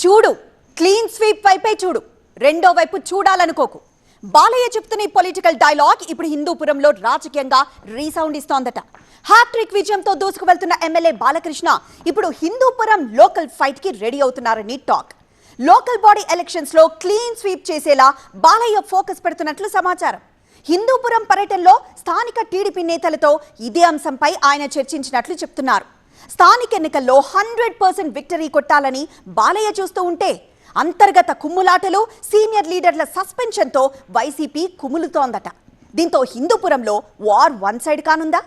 చూడు clean sweep వైపే చూడు, రెండో వైపు చూడాలనుకోకు. బాలయ్య చెప్తున్న పొలిటికల్ డైలాగ్ ఇప్పుడు హిందూపురంలో రాజకీయంగా రీసౌండ్ ఇస్తోందట. హ్యాట్రిక్ విజయంతో దూసుకు వెళ్తున్న ఎమ్మెల్యే బాలకృష్ణ ఇప్పుడు హిందూపురం లోకల్ ఫైట్ కి రెడీ అవుతున్నారని టాక్. లోకల్ బాడీ ఎలక్షన్స్ లో క్లీన్ స్వీప్ చేసేలా బాలయ్య ఫోకస్ పెడుతున్నట్లు సమాచారం. హిందూపురం పర్యటనలో స్థానిక టీడీపీ నేతలతో ఇదే అంశంపై ఆయన చర్చించినట్లు చెప్తున్నారు. స్థానిక ఎన్నికల్లో 100% విక్టరీ కొట్టాలని బాలయ్య చూస్తూ ఉంటే అంతర్గత కుమ్ములాటలు, సీనియర్ లీడర్ల సస్పెన్షన్తో వైసీపీ కుములుతోందట. దీంతో హిందూపురంలో వార్ వన్ సైడ్ కానుందా?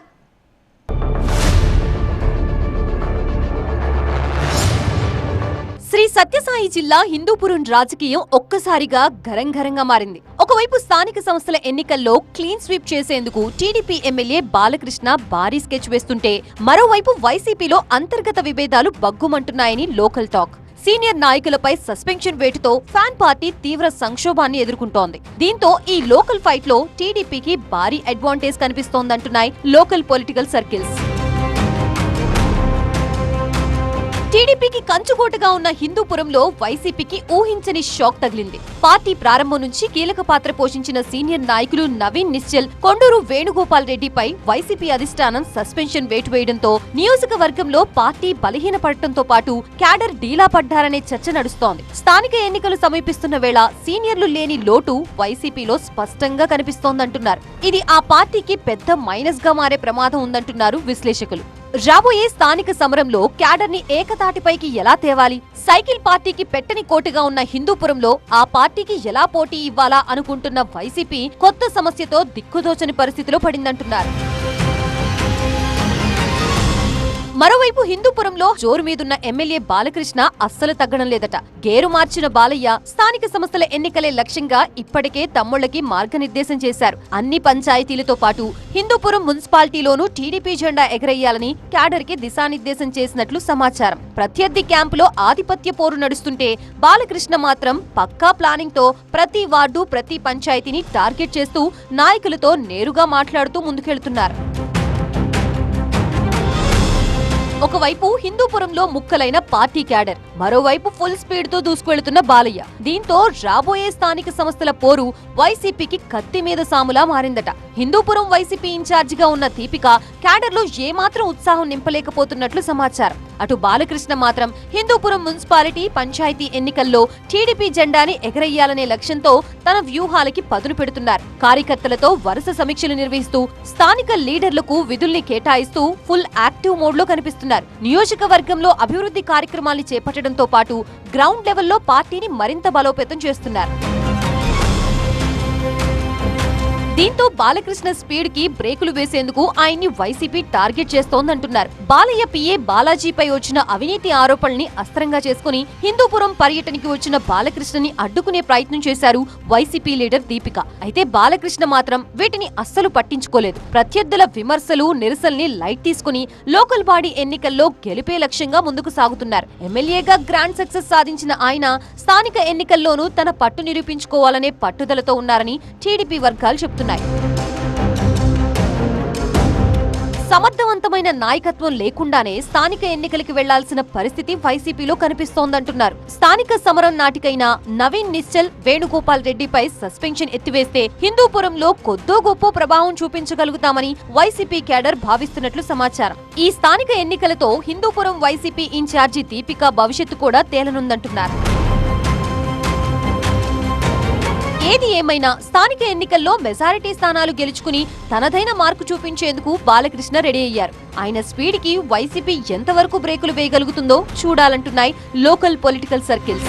శ్రీ సత్యసాయి జిల్లా హిందూపురం రాజకీయం ఒక్కసారిగా గరంగరంగా మారింది. ఒకవైపు స్థానిక సంస్థల ఎన్నికల్లో క్లీన్ స్వీప్ చేసేందుకు టీడీపీ ఎమ్మెల్యే బాలకృష్ణ భారీ స్కెచ్ వేస్తుంటే, మరోవైపు వైసీపీలో అంతర్గత విభేదాలు బగ్గుమంటున్నాయని లోకల్ టాక్. సీనియర్ నాయకులపై సస్పెన్షన్ వేటుతో ఫ్యాన్ పార్టీ తీవ్ర సంక్షోభాన్ని ఎదుర్కొంటోంది. దీంతో ఈ లోకల్ ఫైట్ లో టీడీపీకి భారీ అడ్వాంటేజ్ కనిపిస్తోందంటున్నాయి లోకల్ పొలిటికల్ సర్కిల్స్. టీడీపీకి కంచుకోటగా ఉన్న హిందూపురంలో వైసీపీకి ఊహించని షాక్ తగిలింది. పార్టీ ప్రారంభం నుంచి కీలక పాత్ర పోషించిన సీనియర్ నాయకులు నవీన్ నిశ్చల్, కొండూరు వేణుగోపాల్ రెడ్డిపై వైసీపీ అధిష్టానం సస్పెన్షన్ వేటు వేయడంతో నియోజకవర్గంలో పార్టీ బలహీనపడటంతో పాటు క్యాడర్ డీలా పడ్డారనే చర్చ నడుస్తోంది. స్థానిక ఎన్నికలు సమీపిస్తున్న వేళ సీనియర్లు లేని లోటు వైసీపీలో స్పష్టంగా కనిపిస్తోందంటున్నారు. ఇది ఆ పార్టీకి పెద్ద మైనస్ గా మారే ప్రమాదం ఉందంటున్నారు విశ్లేషకులు. రాబోయే స్థానిక సమరంలో క్యాడర్ ని ఏకతాటిపైకి ఎలా తేవాలి, సైకిల్ పార్టీకి పెట్టని కోటగా ఉన్న హిందూపురంలో ఆ పార్టీకి ఎలా పోటీ ఇవ్వాలా అనుకుంటున్న వైసీపీ కొత్త సమస్యతో దిక్కుదోచని పరిస్థితిలో పడిందంటున్నారు. మరోవైపు హిందూపురంలో జోరు మీదున్న ఎమ్మెల్యే బాలకృష్ణ అస్సలు తగ్గడం లేదట. గేరు మార్చిన బాలయ్య స్థానిక సంస్థల ఎన్నికలే లక్ష్యంగా ఇప్పటికే తమ్ముళ్లకి మార్గనిర్దేశం చేశారు. అన్ని పంచాయతీలతో పాటు హిందూపురం మున్సిపాలిటీలోనూ టీడీపీ జెండా ఎగరేయాలని క్యాడర్ కి దిశానిర్దేశం చేసినట్లు సమాచారం. ప్రత్యర్థి క్యాంపులో ఆధిపత్య పోరు నడుస్తుంటే బాలకృష్ణ మాత్రం పక్కా ప్లానింగ్ తో ప్రతి వార్డు, ప్రతి పంచాయతీని టార్గెట్ చేస్తూ నాయకులతో నేరుగా మాట్లాడుతూ ముందుకెళ్తున్నారు. ఒకవైపు హిందూపురంలో ముక్కలైన పార్టీ క్యాడర్, మరోవైపు ఫుల్ స్పీడ్ తో దూసుకువెళ్తున్న బాలయ్య. దీంతో రాబోయే స్థానిక సంస్థల పోరు వైసీపీకి కత్తి మీద సాములా మారిందట. హిందూపురం వైసీపీ ఇన్ఛార్జిగా ఉన్న దీపిక క్యాడర్ లో ఏమాత్రం ఉత్సాహం నింపలేకపోతున్నట్లు సమాచారం. అటు బాలకృష్ణ మాత్రం హిందూపురం మున్సిపాలిటీ, పంచాయతీ ఎన్నికల్లో టీడీపీ జెండాని ఎగరేయాలనే లక్ష్యంతో తన వ్యూహాలకి పదును పెడుతున్నారు. కార్యకర్తలతో వరుస సమీక్షలు నిర్వహిస్తూ స్థానిక లీడర్లకు విధుల్ని కేటాయిస్తూ ఫుల్ యాక్టివ్ మోడ్ లో కనిపిస్తున్నారు. నియోజకవర్గంలో అభివృద్ధి కార్యక్రమాల్ని చేపట్టడంతో పాటు గ్రౌండ్ లెవెల్లో పార్టీని మరింత బలోపేతం చేస్తున్నారు. దీంతో బాలకృష్ణ స్పీడ్ కి బ్రేకులు వేసేందుకు ఆయన్ని వైసీపీ టార్గెట్ చేస్తోందంటున్నారు. బాలయ్య పిఏ బాలాజీపై వచ్చిన అవినీతి ఆరోపణల్ని అస్త్రంగా చేసుకుని హిందూపురం పర్యటనకి వచ్చిన బాలకృష్ణని అడ్డుకునే ప్రయత్నం చేశారు వైసీపీ లీడర్ దీపిక. అయితే బాలకృష్ణ మాత్రం వీటిని అస్సలు పట్టించుకోలేదు. ప్రత్యర్థుల విమర్శలు, నిరసనల్ని లైట్ తీసుకుని లోకల్ బాడీ ఎన్నికల్లో గెలిపే లక్ష్యంగా ముందుకు సాగుతున్నారు. ఎమ్మెల్యేగా గ్రాండ్ సక్సెస్ సాధించిన ఆయన స్థానిక ఎన్నికల్లోనూ తన పట్టు నిరూపించుకోవాలనే పట్టుదలతో ఉన్నారని టీడీపీ వర్గాలు చెబుతున్నారు. సమర్థవంతమైన నాయకత్వం లేకుండానే స్థానిక ఎన్నికలకు వెళ్లాల్సిన పరిస్థితి వైసీపీలో కనిపిస్తోందంటున్నారు. స్థానిక సమరం నాటికైనా నవీన్ నిశ్చల్, వేణుగోపాల్ రెడ్డిపై సస్పెన్షన్ ఎత్తివేస్తే హిందూపురంలో కొద్దో గొప్ప ప్రభావం చూపించగలుగుతామని వైసీపీ క్యాడర్ భావిస్తున్నట్లు సమాచారం. ఈ స్థానిక ఎన్నికలతో హిందూపురం వైసీపీ ఇన్ఛార్జి దీపిక భవిష్యత్తు కూడా తేలనుందంటున్నారు. ఏది ఏమైనా స్థానిక ఎన్నికల్లో మెజారిటీ స్థానాలు గెలుచుకుని తనదైన మార్కు చూపించేందుకు బాలకృష్ణ రెడీ అయ్యారు. ఆయన స్పీడ్ కి వైసీపీ ఎంతవరకు బ్రేకులు వేయగలుగుతుందో చూడాలంటున్నాయి లోకల్ పొలిటికల్ సర్కిల్స్.